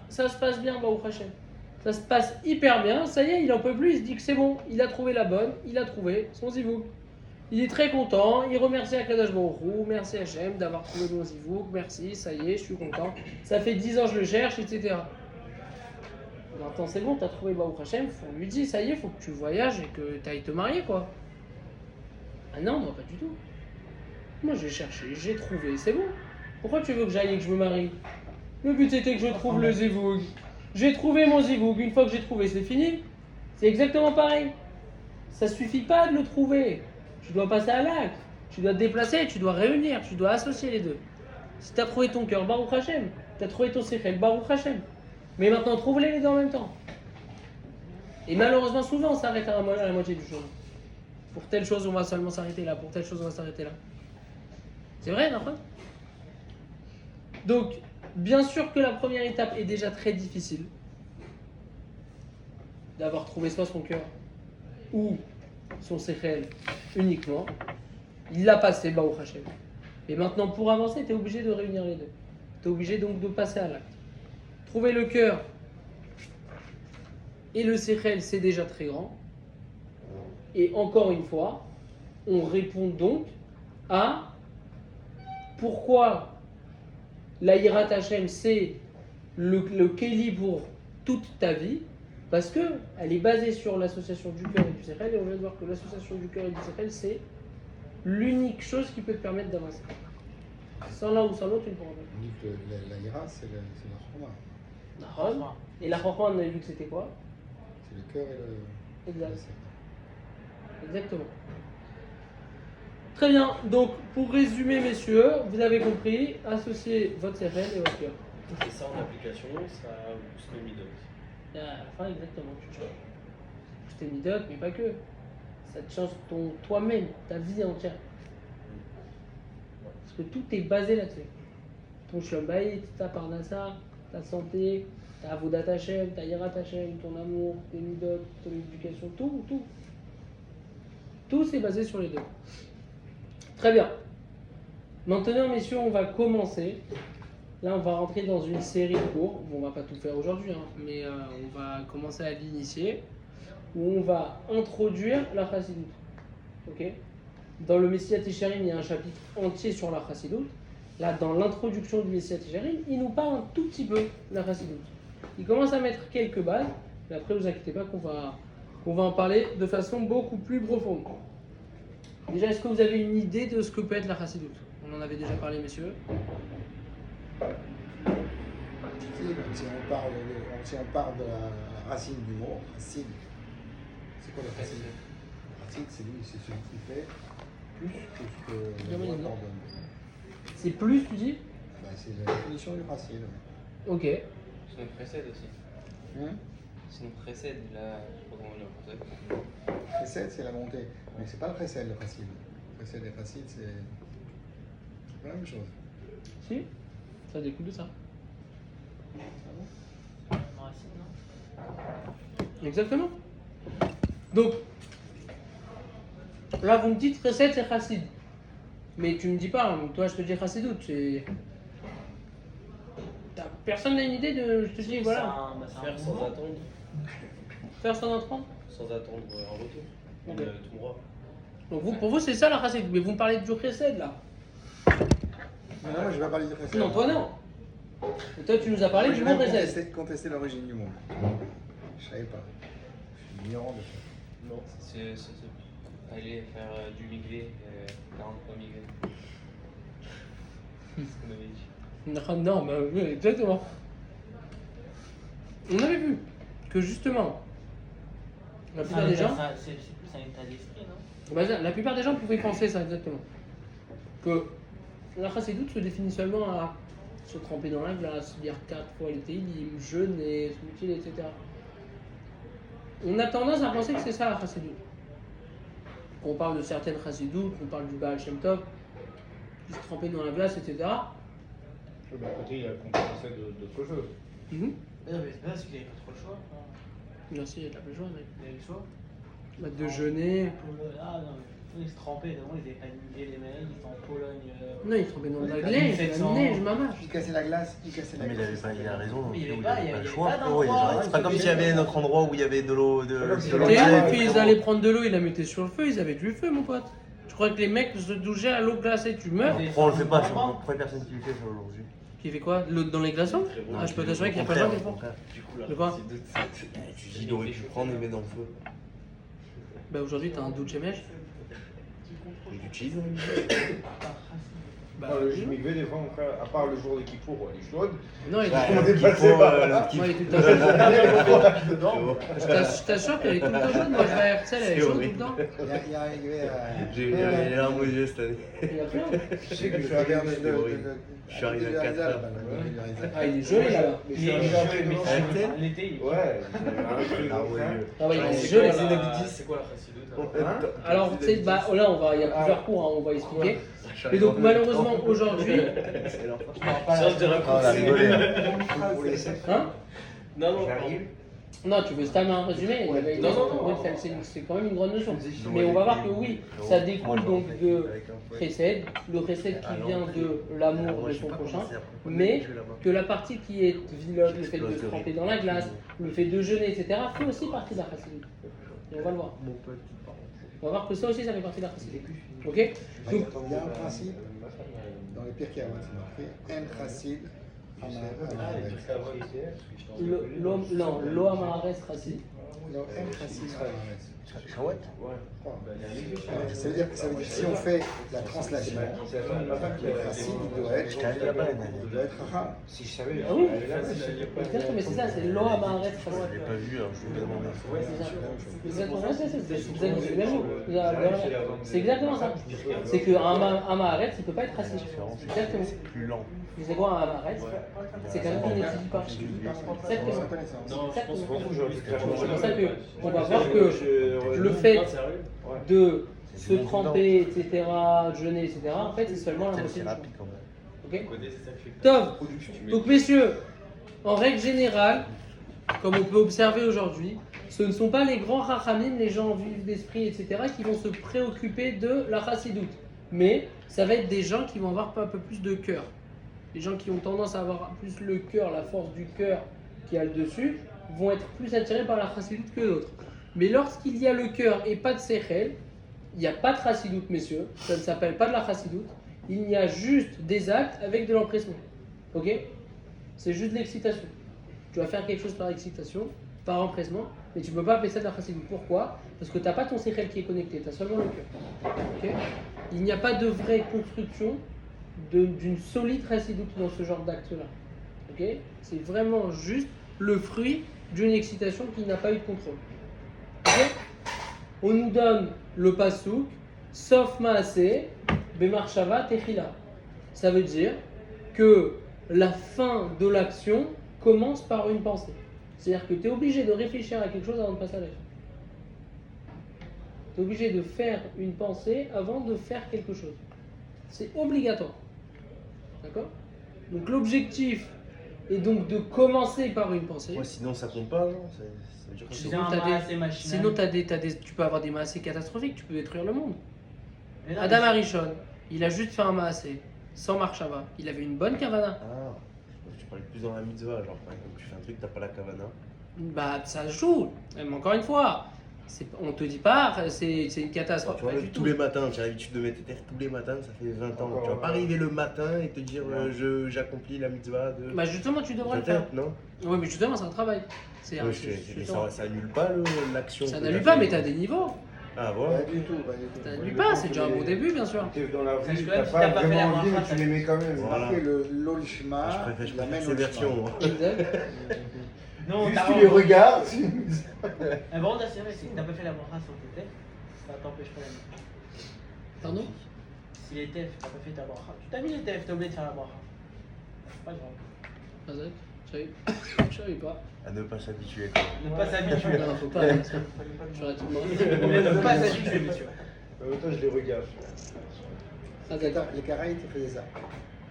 Ça se passe bien, Baruch Hashem. Ça se passe hyper bien. Ça y est, il en peut plus. Il se dit que c'est bon. Il a trouvé la bonne. Il a trouvé son zivoug. Il est très content. Il remercie Akadosh Baruch Hu. Merci Hashem d'avoir trouvé mon zivoug. Merci, ça y est, je suis content. Ça fait 10 ans que je le cherche, etc. Maintenant, c'est bon, t'as trouvé Baruch Hashem. On lui dit, ça y est, faut que tu voyages et que tu ailles te marier, quoi. Ah non, moi, pas du tout. Moi, j'ai cherché, j'ai trouvé, c'est bon. Pourquoi tu veux que j'aille et que je me marie? Le but c'était que je trouve le zivoug. J'ai trouvé mon zivoug. Une fois que j'ai trouvé, c'est fini. C'est exactement pareil. Ça suffit pas de le trouver. Tu dois passer à l'acte. Tu dois te déplacer, tu dois réunir, tu dois associer les deux. Si tu as trouvé ton cœur, Baruch Hashem, T'as trouvé ton Sechel, Baruch Hashem. Mais maintenant, trouve-les les deux en même temps. Et malheureusement, souvent, on s'arrête à la moitié du chemin. Pour telle chose, on va seulement s'arrêter là. Pour telle chose, on va s'arrêter là. C'est vrai, non? Donc, bien sûr que la première étape est déjà très difficile. D'avoir trouvé soit son cœur ou son Sechel uniquement. Il l'a passé, Baruch Hashem. Et maintenant, pour avancer, tu es obligé de réunir les deux. Tu es obligé donc de passer à l'acte. Trouver le cœur et le Sechel, c'est déjà très grand. Et encore une fois, on répond donc à pourquoi la Hirat Hashem, c'est le Kéli pour toute ta vie. Parce qu'elle est basée sur l'association du cœur et du Sechel. Et on vient de voir que l'association du cœur et du Sechel, c'est l'unique chose qui peut te permettre d'avancer. Sans l'un ou sans l'autre, tu ne pourras pas. On dit que la ira, c'est la chorma. La Chorma. Et la Chorma, on avait vu que c'était quoi? C'est le cœur et le. Exact. le sechel. Exactement. Très bien. Donc, pour résumer, messieurs, vous avez compris, associez votre Sechel et votre cœur. Et ça en application, ça booste le midot. Et à la fin, exactement, tu changes. Je t'ai mis d'autres, mais pas que. Ça te change toi-même, ta vie entière. Parce que tout est basé là-dessus. Ton Shalom Bayit, ta Parnassa, ta santé, ta Avodat Hashem, ta Yirat Hashem, ton amour, tes midot, ton éducation, tout. Tout c'est basé sur les deux. Très bien. Maintenant, messieurs, on va commencer. Là, on va rentrer dans une série de cours. Bon, on va pas tout faire aujourd'hui, hein, mais on va commencer à l'initier, où on va introduire la Chassidut. Ok? Dans le Messilat Yesharim, il y a un chapitre entier sur la Chassidut. Là, dans l'introduction du Messilat Yesharim, il nous parle un tout petit peu de la Chassidut. Il commence à mettre quelques bases, mais après, vous inquiétez pas qu'on va en parler de façon beaucoup plus profonde. Déjà, est-ce que vous avez une idée de ce que peut être la Chassidut? On en avait déjà parlé, messieurs. Si on parle de la racine du mot, racine, c'est quoi la racine? Racine, c'est celui qui fait plus que ce que la loi ordonne. C'est plus, tu dis? Bah, c'est la définition du racine. Ok. Ça nous précède aussi. Hein? Ça nous précède, là, je sais pas comment on dit en français. Précède, c'est la montée. Mais c'est pas le précède, le racine. Le précède et le racine, c'est pas la même chose. Si? Ça découle de ça. Racine, non? Exactement. Donc, là, vous me dites recette, c'est chassid. Mais tu me dis pas, hein, toi, je te dis chassidoute. Personne n'a une idée de. Je te dis, voilà. Faire sans attendre, Faire sans apprendre. sans attendre un retour. Ok. Tout droit. Donc, pour vous, c'est ça la chassid. Mais vous me parlez du chesed, là. Non, moi je vais pas parler du précède. Non, toi, non. Et toi, tu nous as parlé Moi, du je mot vais chesed. contester l'origine du monde. Je savais pas. Je suis ignorant de ça. Non. C'est aller faire du migré, 40 fois migré. C'est ce qu'on avait dit. Non, mais oui, exactement. On avait vu que justement, la plupart des gens. C'est plus un état d'esprit, non? Bah, la plupart des gens pouvaient penser ça exactement. Que la chassidoute se définit seulement à se tremper dans la glace, lire 4 fois les télim, jeûner, se mutiler, etc. On a tendance à penser que c'est ça la chassidoute. Quand on parle de certaines chassidoutes, on parle du Baal Shem Tov, qui se trempait dans la glace, etc. De l'autre côté, il y a qu'on pensait d'autres choses. Mhm. Mais non, mais c'est pas parce qu'il avait pas trop le choix. Hein. Merci, il y a de la belle joie, mec. Il avait le choix. Bah, de jeûner. Ah non, mais ils se trempaient, ils étaient pas niqués les mecs, ils étaient en Pologne. Non, il trempait dans de la Ouais, neige, 1700. la neige, maman. Il cassait la glace, il cassait la Mais glace. il a raison. Mais il y avait il pas- avait il y pas avait le choix. pas frérot, d'endroit, c'est pas comme s'il y avait un autre endroit où il y avait de l'eau. De l'eau Et tiède, puis ils frérot. allaient prendre de l'eau, ils la mettaient sur le feu, ils avaient du feu, mon pote. Je crois que les mecs se douchaient à l'eau glacée, tu meurs. Mais- Pourquoi on le fait pas sur pourquoi personne qui le fait sur aujourd'hui? Qui fait quoi? L'eau dans les glaçons? Ah, je peux t'assurer qu'il n'y a pas de gens qui le font. Du coup, là, De quoi? Tu dis, il aurait pu prendre et mettre dans le feu. Bah aujourd'hui t'as un douche mèche. Et du cheese. Bah, Non, le mikvé, des fois, mon frère, à part le jour de Kippour, elle est chaude. non, il est Ouais, On est le passé Kippo, par là. le Moi, il est Kippo. tout le temps chaud. Dedans. Je t'assure qu'elle est tout le temps chaude. Moi, je vais à Herzl, elle est C'est chaude tout horrible. le temps. Il y a arrivé J'ai les larmes aux yeux cette année. Il y a plein. Je sais que je suis arrivé C'est horrible. Je suis arrivé à 4 heures. Ah, il est joli là-bas. Mais je Il suis est arrivé après mais demain. l'été, il est Ouais, j'ai un truc, mon frère. Ah ouais, il est C'est joli. quoi la- c'est quoi la chassidoute Hein Alors, tu sais, bah, là, il y a plusieurs cours, hein, on va expliquer. Et donc, malheureusement, aujourd'hui, Ça, je dirais Ah, on a rigolé. hein Non, non, non, tu veux Stam un résumé Ouais. il Non, non, non. c'est quand même une grande notion. Mais on va voir que oui, ça découle donc de précède, le précède qui vient de l'amour de son prochain, mais que la partie qui est vilote, le fait de se tremper dans la glace, le fait de jeûner, etc., fait aussi partie de la chassidoute. Et on va le voir. On va voir que ça aussi, ça fait partie de la chassidoute. Ok. Donc, Il y a un principe dans les Pirkei Avot, c'est marqué En Chassid Amaretz. non, lo amares chassid. Non, En Chassid Amaretz. Chawat. Ça veut dire que si on fait la translation, le Chassid il doit être Chacham. Si je savais, Ah oui. elle est là, Exactement, mais c'est ça, c'est lo amares Je chassid. l'ai pas vu, alors je vais demander. C'est exactement ça. C'est qu'un Maharet, il ne peut pas être raciste. Exactement. Plus lent. Vous savez quoi, un Maharet? C'est quelqu'un qui n'étudie pas. Exactement. Exactement. C'est pour ça qu'on va voir que le fait de se tremper, etc., jeûner, etc., en fait, c'est seulement la moitié C'est du rapide chemin. quand même. Ok. Top. Donc, messieurs, en règle générale, comme on peut observer aujourd'hui, ce ne sont pas les grands rachamim, les gens vifs d'esprit, etc., qui vont se préoccuper de la chassidoute. Mais ça va être des gens qui vont avoir un peu plus de cœur. Les gens qui ont tendance à avoir plus le cœur, la force du cœur qui a le dessus, vont être plus attirés par la chassidoute que d'autres. Mais lorsqu'il y a le cœur et pas de sechel, il n'y a pas de chassidoute, messieurs. Ça ne s'appelle pas de la chassidoute. Il y a juste des actes avec de l'empressement. Ok? C'est juste de l'excitation. Tu vas faire quelque chose par excitation, par empressement, mais tu ne peux pas appeler ça de la chassidoute. Pourquoi? Parce que tu n'as pas ton sechel qui est connecté, tu as seulement le cœur. Ok? Il n'y a pas de vraie construction d'une solide chassidoute dans ce genre d'acte-là. Ok? C'est vraiment juste le fruit d'une excitation qui n'a pas eu de contrôle. Ok? On nous donne le pasouk, sauf maaseh, bemarshava techila. Ça veut dire que la fin de l'action commence par une pensée. C'est-à-dire que tu es obligé de réfléchir à quelque chose avant de passer à l'action. Tu es obligé de faire une pensée avant de faire quelque chose. C'est obligatoire. D'accord? Donc l'objectif est donc de commencer par une pensée. Ouais, sinon ça compte pas, non? Ça veut dire que C'est Sinon, un t'as des- maaseh machinal. Sinon, tu peux avoir des maasés catastrophiques, tu peux détruire le monde. Mais non, Adam mais- Arishon, il a juste fait un maasé, sans marshava. Il avait une bonne kavana. Ah, tu parlais plus dans la mitzvah, genre par exemple, tu fais un truc, t'as pas la kavana. Bah, ça se joue. Mais encore une fois, on te dit pas, c'est une catastrophe. Tu vois, Pas du tous tout. les matins, tu as l'habitude de mettre tes terres tous les matins, ça fait 20 ans. Tu vas pas arriver le matin et te dire j'accomplis la mitzvah de. Bah, justement, tu devrais le Peut-être, faire. non? Oui, mais justement, c'est un travail. C'est Ouais, mais ça annule pas l'action. Ça que n'annule t'as pas, fait. mais t'as des niveaux. Ah, voilà. Pas du tout, pas du tout. Ça n'annule pas, c'est déjà un bon début, bien sûr. T'es dans la Parce rue, que t'as même si pas t'as pas fait la vraiment envie, mais bracha, tu l'aimais quand même. C'est Voilà. marqué le l'olishma. Je préfère ces versions, moi. Non, Juste t'as tu les raison. regardes. Un bon c'est vrai, c'est que t'as pas fait la bracha sur tes tefs, ça t'empêche pas la mitzvah. Pardon? Si les tefs, t'as pas fait ta bracha. Tu t'as mis les tefs, t'as oublié de faire la bracha. C'est pas grave. Vas-y, je savais pas. À ne pas s'habituer quand même. Ne pas s'habituer. Non, faut pas. J'aurais tout le Mais ne pas s'habituer, monsieur. Toi, je les regarde. Les Caraïbes, ils faisaient ça.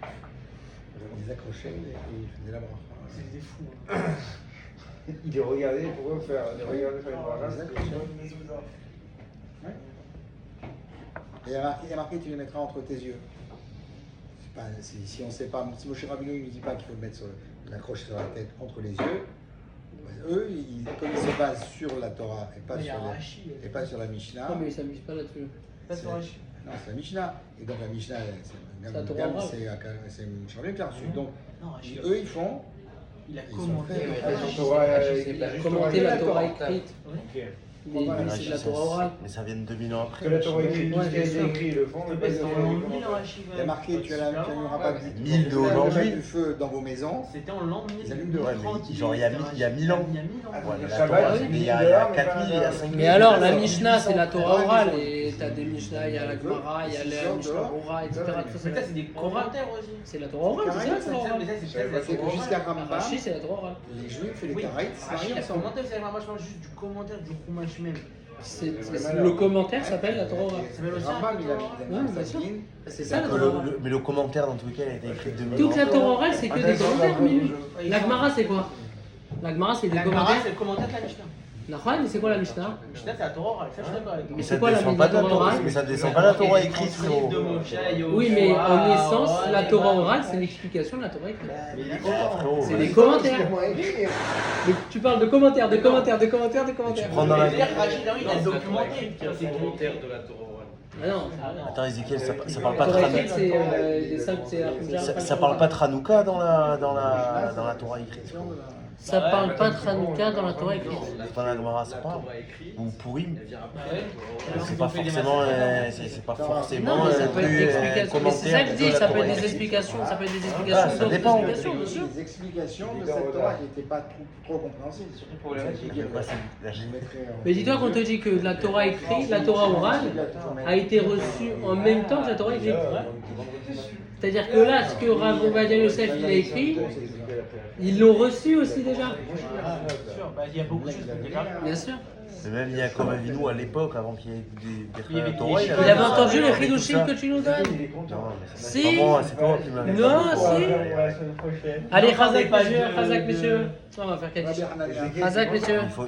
Ils les accrochaient et ils faisaient la bracha. C'est des fous. Hein. Il les regardait, pourquoi faire les regarder faire une bracha? Et il y a marqué, tu les mettras entre tes yeux. Si on ne sait pas, si Moshe Rabbeinu ne dit pas qu'il faut le mettre l'accrocher sur la tête entre les yeux, eux, comme ils se basent sur la Torah et pas, Mais il y a sur, Rashi, et pas sur la Mishnah, Non, mais ils s'amusent pas là-dessus. Pas sur Rashi. non, c'est la Mishnah. Et donc la Mishnah, C'est la Torah brave. c'est Moshe Rabbeinu qui l'a reçu. Donc Non, Rashi. eux, ils font. Il a Ils ont commenté. fait- le ils ont Rashi. Torah, Il a commenté la Torah écrite. Ok. C'est de la Torah orale. Mais ça vient de 2000 ans après. Que la Torah écrite, tout Ouais, ce qui a bien été sûr. écrit, ils le font, mais pas C'était les en Torah l'an écrite. 1000 en archive. Il y a marqué, tu n'auras pas de 1000 de aujourd'hui. du feu dans vos maisons. C'était en l'an 1000. Ils allument de- Ouais, mais genre il y a 1000 ans. Il y a 1000 ans. Ouais, mais la Shabbat, Torah, c'est c'était il y 1000 a dollars, mais 4000, il y a 5000. Mais alors, la ans. Mishnah, c'est la Torah orale. Et t'as des Mishnah, il y a la Gemara, il y a la Mishnah Rora, etc. Tout ça, Mais ça, c'est des commentaires aussi. c'est la Torah orale, c'est ça la Torah orale. Mais ça, c'est J'avais peut-être C'est que jusqu'à Rambam, Rashi, c'est la Torah orale. les Juifs et les Oui. Karaïtes, c'est Rachid, rien le ensemble. commentaire, c'est moi je parle juste du commentaire du Chumash même. Le commentaire s'appelle la Torah orale. Ça s'appelle aussi Rambam, il a Ouais, mis bien sûr. Sabine. C'est ça la Que Torah orale. mais le commentaire, dans tous les cas, il a été écrit 2000 ans. Toute la Torah orale, c'est que des commentaires, mais la Gemara, c'est quoi? La Gemara, c'est des La Gemara, commentaires. c'est le commentaire de la Mishnah. Nachman, mais c'est quoi la Mishnah? La Mishnah, c'est la Torah orale. Ça, je suis d'accord avec toi. Mais c'est ça quoi la descend pas de la Torah Torah, orale mais ça descend pas de la Torah écrite, Entre les livres de frérot. Moshe, Yoshua, Oui, mais en essence, Aaron, la Torah Aaron. orale, c'est l'explication de la Torah écrite. Frérot, C'est ouais. des commentaires. écrit. Mais tu parles de commentaires, de commentaires, de commentaires, de commentaires. prends dans la- C'est-à-dire, Rachid, il a documenté. C'est le commentaire de la Torah orale. Ah non, Attends, Ezekiel, ça parle la pas de Torah écrite, Hanouka. c'est les cinq, c'est Ça parle pas de Hanouka dans la Torah écrite. frérot. Ça parle pas de Hanouka dans la Torah écrite. Dans la Gemara, ça La parle. Torah écrite, Ou Purim. elle vient après. la Torah orale. C'est pas forcément, c'est pas forcément Non, mais ça peut être plus, des explications. Mais c'est ça que je dis, de la ça peut Torah être des écrite. explications, ça peut être des Ah, explications, ça d'autres dépend. explications, bien sûr. Des explications de cette Torah qui n'étaient pas trop compréhensibles. Surtout pour les Bah, c'est- Je mettrai en- Mais dis-toi qu'on te dit que la Torah écrite, la Torah orale, a été reçue en même temps que la Torah écrite. C'est-à-dire que là, ce que Rav Ovadia Yosef il a écrit, ils l'ont reçu aussi déjà. Ah, bien sûr. Bah, il y a beaucoup de choses qui étaient graves. Bien sûr. Mais même Yaakov Avinu à l'époque, avant qu'il y ait Il y avait des Torah, des- Il avait entendu le tout Hidushim ça. que tu nous donnes. Non, mais c'est Si. pas moi, c'est toi qui m'avais Non, dit. si. Allez, Chazak, messieurs, Chazak, messieurs. On va faire quelque chose. Rabbi Hanania. Chazak, messieurs. Il faut